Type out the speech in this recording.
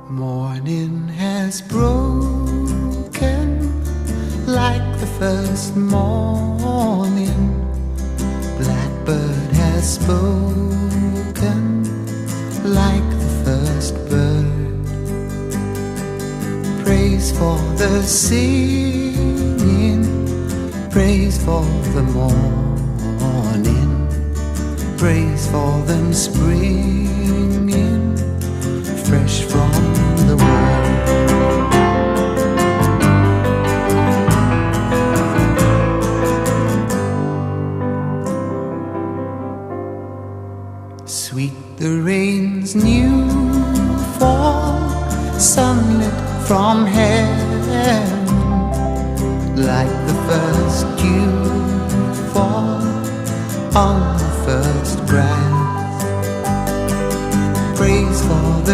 Morning has broken like the first morning. Blackbird has spoken like the first bird. Praise for the singing, praise for the morning, praise for them springing fresh from the world. Sweet the rain's new fall, sunlit from heaven, like the first